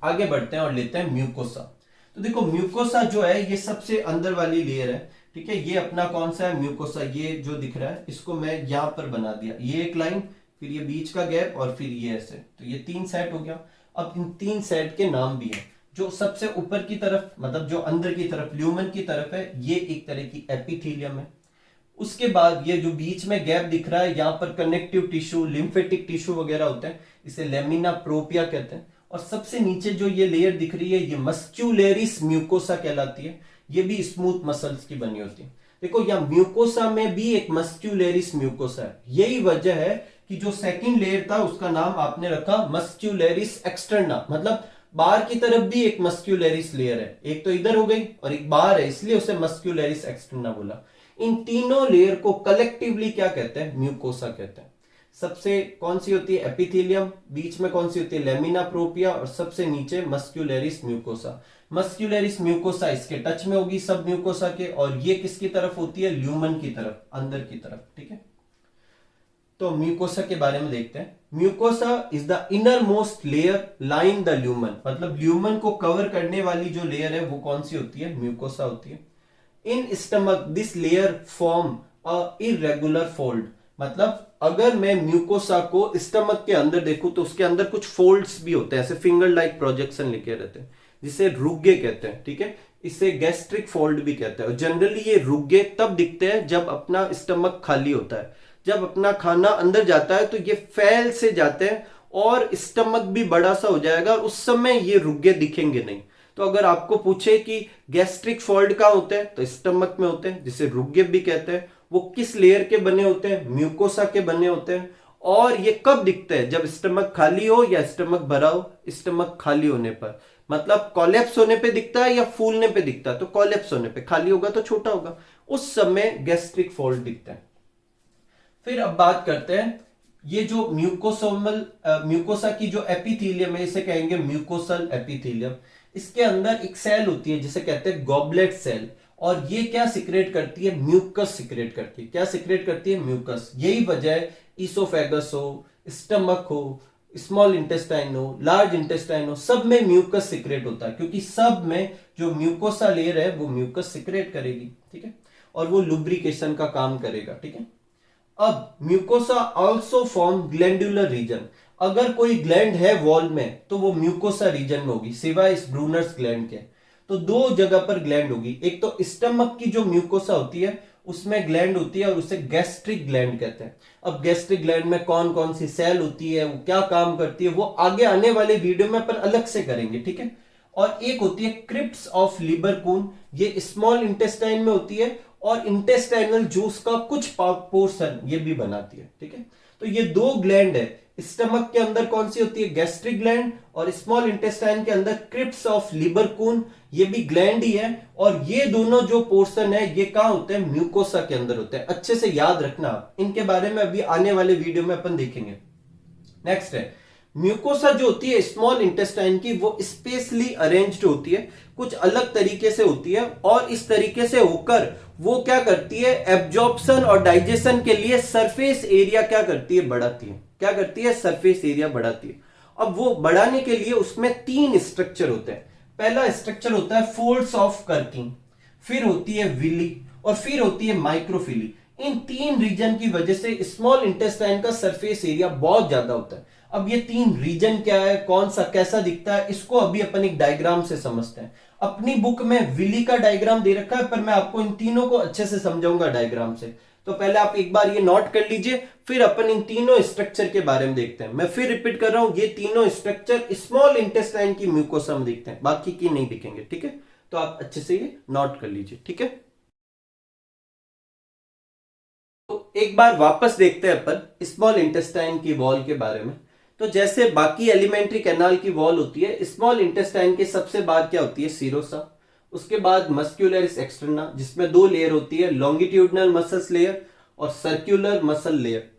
आगे बढ़ते हैं और लेते हैं म्यूकोसा। तो देखो म्यूकोसा जो है ये सबसे अंदर वाली लेयर है, ठीक है। ये अपना कौन सा है? म्यूकोसा। ये जो दिख रहा है इसको मैं यहां पर बना दिया, ये एक लाइन, फिर ये बीच का गैप, और फिर ये ऐसे, तो ये तीन सेट हो गया। अब इन तीन सेट के नाम भी है। जो सबसे ऊपर की तरफ, मतलब जो अंदर की तरफ ल्यूमन की तरफ है, ये एक तरह की एपिथेलियम है। उसके बाद ये जो बीच में गैप दिख रहा है, यहाँ पर कनेक्टिव टिश्यू, लिम्फेटिक टिश्यू वगैरह होते हैं, इसे लेमिना प्रोपिया कहते हैं। और सबसे नीचे जो ये लेयर दिख रही है ये मस्क्यूलेरिस म्यूकोसा कहलाती है। ये भी स्मूथ मसल्स की बनी होती है। देखो यहाँ म्यूकोसा में भी एक मस्क्यूलेरिस म्यूकोसा है। यही वजह है कि जो सेकंड लेयर था उसका नाम आपने रखा मस्क्यूलेरिस एक्सटर्ना, मतलब बाहर की तरफ भी एक मस्क्यूलेरिस लेयर है, एक तो इधर हो गई और एक बाहर है, इसलिए उसे मस्क्यूलेरिस एक्सटर्ना बोला। इन तीनों लेयर को कलेक्टिवली क्या कहते हैं? म्यूकोसा कहते हैं। सबसे कौन सी होती है? एपिथेलियम। बीच में कौन सी होती है? लेमिना प्रोपिया। और सबसे नीचे मस्क्यूलेरिस म्यूकोसा। मस्क्यूलेरिस म्यूकोसा इसके टच में होगी सब म्यूकोसा के, और ये किसकी तरफ होती है? ल्यूमन की तरफ, अंदर की तरफ, ठीक है। तो म्यूकोसा के बारे में देखते हैं। Mucosa is the inner most layer line the lumen, मतलब ल्यूमन को कवर करने वाली जो लेयर है वो कौन सी होती है, म्यूकोसा होती है। In stomach this layer form a irregular fold, मतलब अगर मैं म्यूकोसा को स्टमक के अंदर देखूं तो उसके अंदर कुछ फोल्ड्स भी होते हैं, ऐसे फिंगर लाइक प्रोजेक्शन लिखे रहते हैं, जिसे रुग्गे कहते हैं, ठीक है। इसे गैस्ट्रिक फोल्ड भी कहते हैं। और जनरली ये रुग्गे तब दिखते हैं जब अपना स्टमक खाली होता है, जब अपना खाना अंदर जाता है तो ये फैल से जाते हैं और स्टमक भी बड़ा सा हो जाएगा, और उस समय ये रुग्गे दिखेंगे नहीं। तो अगर आपको पूछे कि गैस्ट्रिक फोल्ड कहाँ होते हैं, तो स्टमक में होते हैं, जिसे रुग्गे भी कहते हैं। वो किस लेयर के बने होते हैं, म्यूकोसा के बने होते हैं। और ये कब दिखते हैं, जब स्टमक खाली हो या स्टमक भरा हो। स्टमक खाली होने पर, मतलब कॉलेप्स होने पे दिखता है या फूलने पे दिखता है, तो कॉलेप्स होने पे, खाली होगा तो छोटा होगा, उस समय गैस्ट्रिक फोल्ड दिखता है। फिर अब बात करते हैं ये जो म्यूकोसा की जो एपिथेलियम है, इसे कहेंगे म्यूकोसल एपिथेलियम। इसके अंदर एक सेल होती है जिसे कहते हैं गॉबलेट सेल, और ये क्या सिक्रेट करती है, म्यूकस सिक्रेट करती है। क्या सिक्रेट करती है, म्यूकस। यही वजह है ईसोफेगस हो, स्टमक हो, स्मॉल इंटेस्टाइन हो, लार्ज इंटेस्टाइन हो, सब में म्यूकस सिक्रेट होता है, क्योंकि सब में जो म्यूकोसा लेयर है वो म्यूकस सिक्रेट करेगी, ठीक है, और वो लुब्रिकेशन का काम करेगा, ठीक है। अब mucosa also form glandular region. अगर कोई ग्लैंड है वॉल में तो वो म्यूकोसा रीजन में होगी, सिवाय इस ब्रूनर्स ग्लैंड के। तो दो जगह पर ग्लैंड होगी, एक तो स्टमक की जो म्यूकोसा होती है उसमें ग्लैंड होती है और उसे गैस्ट्रिक ग्लैंड कहते हैं। अब गैस्ट्रिक ग्लैंड में कौन कौन सी सेल होती है, वो क्या काम करती है, वो आगे आने वाले वीडियो में अपन अलग से करेंगे, ठीक है। और एक होती है क्रिप्स ऑफ लिबरकून, ये स्मॉल इंटेस्टाइन में होती है और इंटेस्टाइनल जूस का कुछ पोर्शन ये भी बनाती है, ठीक है। तो ये दो ग्लैंड है, स्टमक के अंदर कौन सी होती है, गैस्ट्रिक ग्लैंड, और स्मॉल इंटेस्टाइन के अंदर क्रिप्स ऑफ लिबरकून, ये भी ग्लैंड ही है। और ये दोनों जो पोर्शन है ये कहां होते हैं, म्यूकोसा के अंदर होते हैं। अच्छे से याद रखना, इनके बारे में अभी आने वाले वीडियो में अपन देखेंगे। नेक्स्ट है म्यूकोसा जो होती है स्मॉल इंटेस्टाइन की, वो स्पेसली अरेंज्ड होती है, कुछ अलग तरीके से होती है, और इस तरीके से होकर वो क्या करती है, एब्जॉर्प्शन और डाइजेशन के लिए सरफेस एरिया क्या करती है, बढ़ाती है। क्या करती है, सरफेस एरिया बढ़ाती है। अब वो बढ़ाने के लिए उसमें तीन स्ट्रक्चर होते हैं। पहला स्ट्रक्चर होता है फोल्ड्स ऑफ कर्किंग, फिर होती है विली, और फिर होती है माइक्रोफिली। इन तीन रीजन की वजह से स्मॉल इंटेस्टाइन का सरफेस एरिया बहुत ज्यादा होता है। अब ये तीन रीजन क्या है, कौन सा कैसा दिखता है, इसको अभी अपन एक डायग्राम से समझते हैं। अपनी बुक में विली का डायग्राम दे रखा है, पर मैं आपको इन तीनों को अच्छे से समझाऊंगा डायग्राम से। तो पहले आप एक बार ये नोट कर लीजिए, फिर अपन इन तीनों स्ट्रक्चर के बारे में देखते हैं। मैं फिर रिपीट कर रहा हूं, ये तीनों स्ट्रक्चर स्मॉल इंटेस्टाइन की म्यूकोसा में दिखते हैं, बाकी की नहीं दिखेंगे, ठीक है। तो आप अच्छे से ये नोट कर लीजिए, ठीक है। तो एक बार वापस देखते हैं अपन स्मॉल इंटेस्टाइन की वॉल के बारे में। तो जैसे बाकी एलिमेंट्री कैनाल की वॉल होती है, स्मॉल इंटेस्टाइन के सबसे बाद क्या होती है, सीरोसा। उसके बाद मस्क्यूलरिस एक्सटर्ना, जिसमें दो लेयर होती है, लॉन्गिट्यूडनल मसल्स लेयर और सर्कुलर मसल लेयर।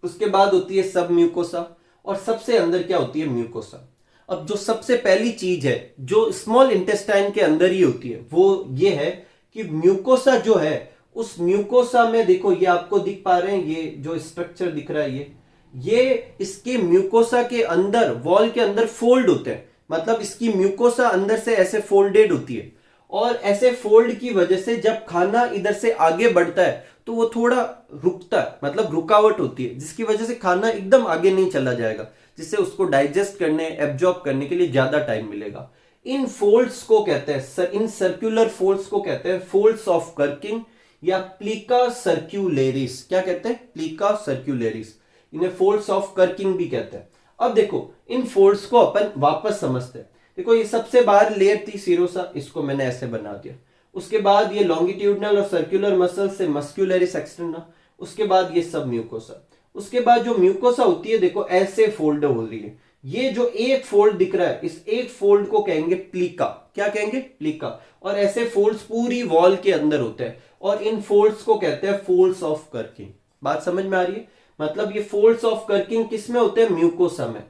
उसके बाद होती है सब म्यूकोसा, और सबसे अंदर क्या होती है, म्यूकोसा। अब जो सबसे पहली चीज है जो स्मॉल इंटेस्टाइन के अंदर ही होती है वो ये है कि म्यूकोसा जो है, उस म्यूकोसा में देखो, ये आपको दिख पा रहे हैं, ये जो स्ट्रक्चर दिख रहा है, ये इसके म्यूकोसा के अंदर, वॉल के अंदर फोल्ड होते हैं, मतलब इसकी म्यूकोसा अंदर से ऐसे फोल्डेड होती है। और ऐसे फोल्ड की वजह से जब खाना इधर से आगे बढ़ता है तो वो थोड़ा रुकता है, मतलब रुकावट होती है, जिसकी वजह से खाना एकदम आगे नहीं चला जाएगा, जिससे उसको डाइजेस्ट करने, एब्जॉर्ब करने के लिए ज्यादा टाइम मिलेगा। इन फोल्ड्स को कहते हैं, इन सर्कुलर फोल्ड्स को कहते हैं फोल्ड्स ऑफ कर्किंग या प्लीका सर्क्यूलेरिस। क्या कहते हैं, प्लीका सर्क्यूलेरिस। इन्हें फोल्ड्स ऑफ कर्किंग भी कहते हैं। अब देखो इन फोल्ड्स को अपन वापस समझते हैं। देखो ये सबसे बाहर लेयर थी सीरोसा, इसको मैंने ऐसे बना दिया। उसके बाद ये लॉन्गिट्यूडनल और सर्कुलर मसल से मस्क्यूलरिस एक्सटर्ना, उसके बाद ये सब म्यूकोसा। उसके बाद जो म्यूकोसा होती है, देखो ऐसे फोल्ड हो रही है। ये जो एक फोल्ड दिख रहा है, इस एक फोल्ड को कहेंगे प्लीका। क्या कहेंगे, प्लीका। और ऐसे फोल्ड्स पूरी वॉल के अंदर होते हैं, और इन फोल्ड्स को कहते हैं फोल्ड्स ऑफ कर्किंग। बात समझ में आ रही है, मतलब ये फोल्ड्स ऑफ कर्किंग किस में होते हैं, म्यूकोसा में।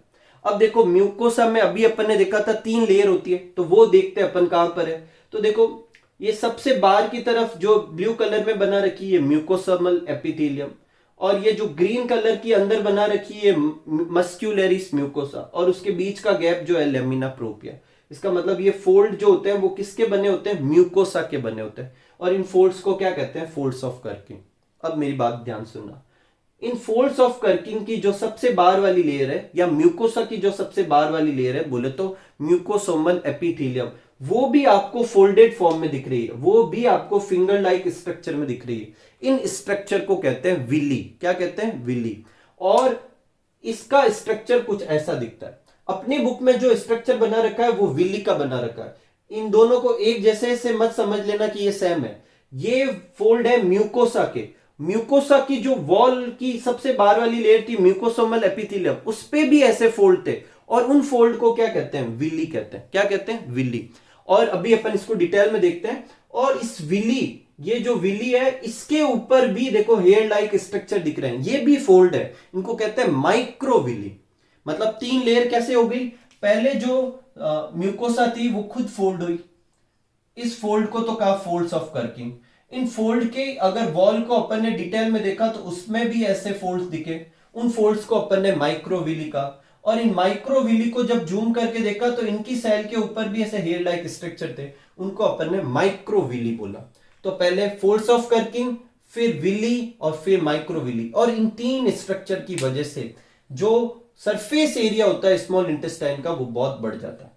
अब देखो म्यूकोसा में अभी अपन ने देखा था तीन लेयर होती है, तो वो देखते हैं अपन कहां पर है। तो देखो ये सबसे बाहर की तरफ जो ब्लू कलर में बना रखी है म्यूकोसमल एपिथेलियम, और ये जो ग्रीन कलर की अंदर बना रखी है मस्क्यूलरिस म्यूकोसा, और उसके बीच का गैप जो है लेमिना प्रोपिया। इसका मतलब ये फोल्ड जो होते हैं वो किसके बने होते हैं, म्यूकोसा के बने होते हैं, और इन फोल्ड्स को क्या कहते हैं, फोल्ड्स ऑफ कर्किंग। अब मेरी बात ध्यान सुनना, इन फोल्ड्स ऑफ कर्किंग की जो सबसे बाहर वाली लेयर है, या म्यूकोसा की जो सबसे बाहर वाली लेयर है, बोले तो म्यूकोसोमल एपिथेलियम, वो भी आपको फोल्डेड फॉर्म में दिख रही है, वो भी आपको फिंगर लाइक स्ट्रक्चर में दिख रही है। इन स्ट्रक्चर को कहते हैं विली। क्या कहते हैं, विली। और इसका स्ट्रक्चर कुछ ऐसा दिखता है। अपनी बुक में जो स्ट्रक्चर बना रखा है वो विली का बना रखा है। इन दोनों को एक जैसे से मत समझ लेना कि ये सेम है। ये फोल्ड है म्यूकोसा के। म्यूकोसा की जो वॉल की सबसे बाहर वाली लेयर थी म्यूकोसोमल एपिथेलियम, उस पे भी ऐसे फोल्ड थे, और उन फोल्ड को क्या कहते हैं, विली कहते हैं। क्या कहते हैं, विली। और अभी अपन इसको डिटेल में देखते हैं। और इस विली, ये जो विली है, इसके ऊपर भी देखो हेयर लाइक स्ट्रक्चर दिख रहे हैं, ये भी फोल्ड है। इनको कहते हैं माइक्रोविली। मतलब 3 लेयर कैसे हो गई, पहले जो म्यूकोसा थी वो खुद फोल्ड हुई, इस फोल्ड को तो कहा फोल्ड्स ऑफ कर्किंग। इन फोल्ड के अगर वॉल को अपन ने डिटेल में देखा तो उसमें भी ऐसे फोल्ड्स दिखे, उन फोल्ड्स को अपन ने माइक्रोविली कहा। और इन माइक्रोविली को जब जूम करके देखा तो इनकी सेल के ऊपर भी ऐसे हेयर लाइक स्ट्रक्चर थे, उनको अपन ने माइक्रोविली बोला। तो पहले फोल्ड्स ऑफ कर्किंग, फिर विली, और फिर माइक्रोविली। और इन 3 स्ट्रक्चर की वजह से जो सरफेस एरिया होता है स्मॉल इंटेस्टाइन का वो बहुत बढ़ जाता है।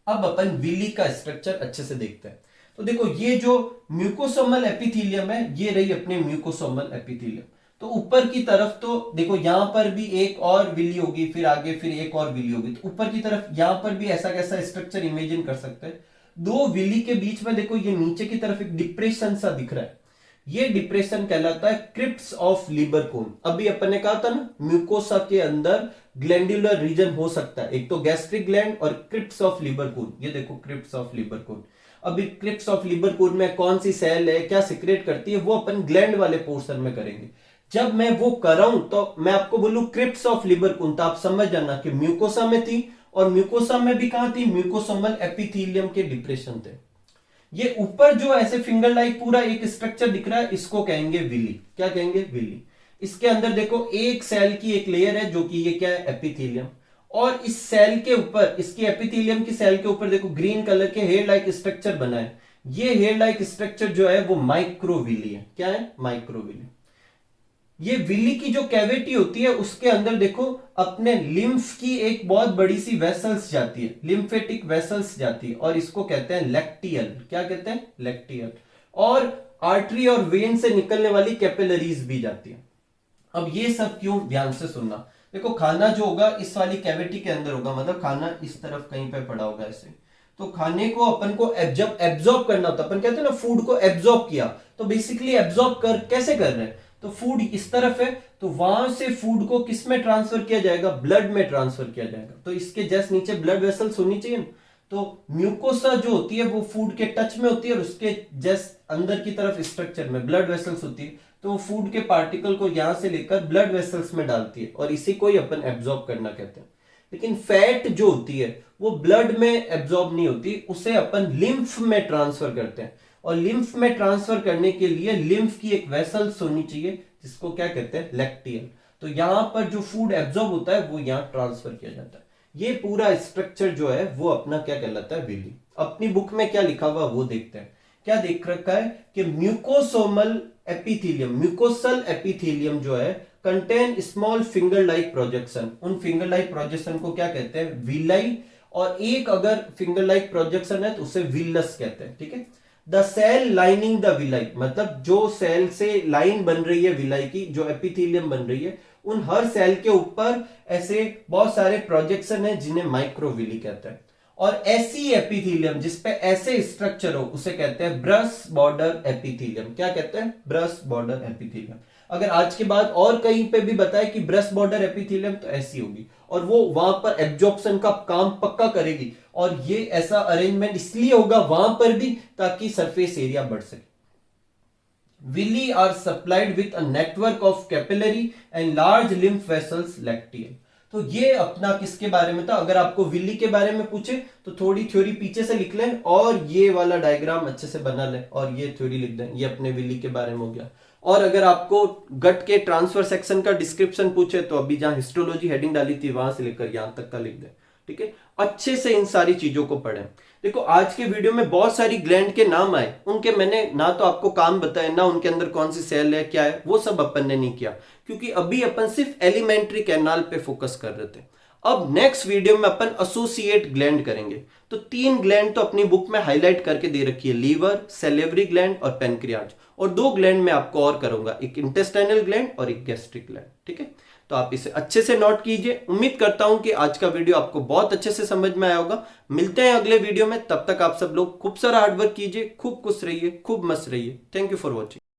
अब अपन विली का स्ट्रक्चर अच्छे से देखते हैं। तो देखो, ये जो म्यूकोसोमल एपिथेलियम है, ये रही अपने म्यूकोसोमल एपिथेलियम। तो ऊपर की तरफ तो देखो यहां पर भी एक और विली होगी, फिर आगे फिर एक और विली होगी। तो ऊपर की तरफ यहां पर भी ऐसा कैसा स्ट्रक्चर इमेजिन कर सकते हैं। 2 विली के बीच में देखो ये नीचे की तरफ एक डिप्रेशन सा दिख रहा है, ये डिप्रेशन कहलाता है क्रिप्स ऑफ लिबरकोन। अभी अपन ने कहा था ना, म्यूकोसा के अंदर ग्लैंडुलर रीजन हो सकता है, एक तो गैस्ट्रिक ग्लैंड और क्रिप्स ऑफ लिबरकोन। ये देखो क्रिप्स ऑफ लिबरकोन। अभी क्रिप्स ऑफ लिबरकोन में कौन सी सेल है, क्या सिक्रेट करती है, वो अपन ग्लैंड वाले पोर्शन में करेंगे। जब मैं वो कर रहा हूं तो मैं आपको बोलूं क्रिप्स ऑफ लिबरकोन, तो आप समझ जाना कि म्यूकोसा में थी, और म्यूकोसा में भी कहां थी, म्यूकोसोमल एपिथेलियम के डिप्रेशन थे। ये ऊपर जो ऐसे फिंगर लाइक पूरा एक स्ट्रक्चर दिख रहा है, इसको कहेंगे विली। क्या कहेंगे, विली। इसके अंदर देखो एक सेल की एक लेयर है जो कि ये क्या है, एपिथेलियम। और इस सेल के ऊपर, इसकी एपिथेलियम की सेल के ऊपर देखो ग्रीन कलर के हेयर लाइक स्ट्रक्चर बना है। ये हेयर लाइक स्ट्रक्चर जो है वो माइक्रोविली है। क्या है, माइक्रोविली। ये विली की जो कैविटी होती है उसके अंदर देखो अपने लिम्फ की एक बहुत बड़ी सी वेसल्स जाती है, लिम्फेटिक वेसल्स जाती है, और इसको कहते हैं लैक्टियल। क्या कहते हैं, लैक्टियल। और आर्टरी और वेन से निकलने वाली कैपिलरीज भी जाती है। अब ये सब क्यों, ध्यान से सुनना। देखो खाना जो होगा इस वाली कैविटी के अंदर होगा, मतलब खाना इस तरफ कहीं पे पड़ा होगा ऐसे। तो खाने को अपन को एब्जॉर्ब करना होता है। अपन कहते हैं ना फूड को एब्जॉर्ब किया, तो बेसिकली एब्जॉर्ब कर कैसे कर रहे हैं, तो फूड इस तरफ है, तो वहां से फूड को किस में ट्रांसफर किया जाएगा, ब्लड में ट्रांसफर किया जाएगा। तो इसके जस्ट नीचे ब्लड वेसल्स होनी चाहिए ना। तो म्यूकोसा जो होती है वो फूड के टच में होती है, और उसके जस्ट अंदर की तरफ स्ट्रक्चर में ब्लड वेसल्स होती है। तो वो फूड के पार्टिकल को यहां से लेकर ब्लड वेसल्स में डालती है, और इसी को ही अपन एब्जॉर्ब करना कहते हैं। लेकिन फैट जो होती है वो ब्लड में एब्जॉर्ब नहीं होती, उसे अपन लिम्फ में ट्रांसफर करते हैं। और लिम्फ में ट्रांसफर करने के लिए लिम्फ की एक वेसल्स होनी चाहिए, जिसको क्या कहते हैं, लैक्टियल। तो यहां पर जो फूड एब्जॉर्ब होता है वो यहां ट्रांसफर किया जाता है। ये पूरा स्ट्रक्चर जो है वो अपना क्या कहलाता है, विली। अपनी बुक में क्या लिखा हुआ वो देखते हैं। क्या देख रखा है कि म्यूकोसोमल एपिथेलियम, म्यूकोसल एपिथेलियम जो है contain small finger like projection. उन फिंगर लाइक प्रोजेक्शन को क्या कहते हैं, विलाई। और एक अगर फिंगर लाइक प्रोजेक्शन है तो उसे विलस कहते हैं। ठीक है। The cell lining the villi, मतलब जो सेल से लाइन बन रही है विलाई की, जो एपिथेलियम बन रही है, उन हर सेल के ऊपर ऐसे बहुत सारे प्रोजेक्शन है जिन्हें माइक्रोविली कहते हैं। और ऐसी एपिथेलियम जिसपे ऐसे स्ट्रक्चर हो उसे कहते हैं ब्रश बॉर्डर एपिथेलियम। क्या कहते हैं, ब्रश बॉर्डर एपिथेलियम। अगर आज के बाद और कहीं पे भी बताए कि ब्रश बॉर्डर एपिथेलियम, तो ऐसी होगी, और वो वहां पर एब्जॉर्प्शन का काम पक्का करेगी। और ये ऐसा अरेंजमेंट इसलिए होगा वहां पर भी ताकि सरफेस एरिया बढ़ सके। Villi are supplied with a network of capillary and large lymph vessels, lacteal. तो ये अपना किसके बारे में था। अगर आपको विली के बारे में पूछे तो थोड़ी थ्योरी पीछे से लिख लें, और ये वाला डायग्राम अच्छे से बना लें, और ये थ्योरी लिख दें। ये अपने विली के बारे में हो गया। और अगर आपको गट के ट्रांसफर सेक्शन का डिस्क्रिप्शन पूछे तो अभी जहां हिस्टोलॉजी हेडिंग डाली थी वहां से लेकर यहां तक का लिख दे। ठीक है, अच्छे से इन सारी चीजों को पढ़ें। देखो आज के वीडियो में बहुत सारी ग्लैंड के नाम आए, उनके मैंने ना तो आपको काम बताया ना उनके अंदर कौन सी सेल है क्या है, वो सब अपन ने नहीं किया, क्योंकि अभी अपन सिर्फ एलिमेंट्री कैनाल पे फोकस कर रहे थे। अब नेक्स्ट वीडियो में अपन एसोसिएट ग्लैंड करेंगे। तो 3 ग्लैंड तो अपनी बुक में हाईलाइट करके दे रखी है, लीवर, सेलेवरी ग्लैंड और पेनक्रियाज। और 2 ग्लैंड मैं आपको और करूंगा, एक इंटेस्टाइनल ग्लैंड और एक गैस्ट्रिक ग्लैंड। ठीक है, तो आप इसे अच्छे से नोट कीजिए। उम्मीद करता हूं कि आज का वीडियो आपको बहुत अच्छे से समझ में आया होगा। मिलते हैं अगले वीडियो में, तब तक आप सब लोग खूब सारा हार्डवर्क कीजिए, खूब खुश रहिए, खूब मस्त रहिए। Thank you for watching.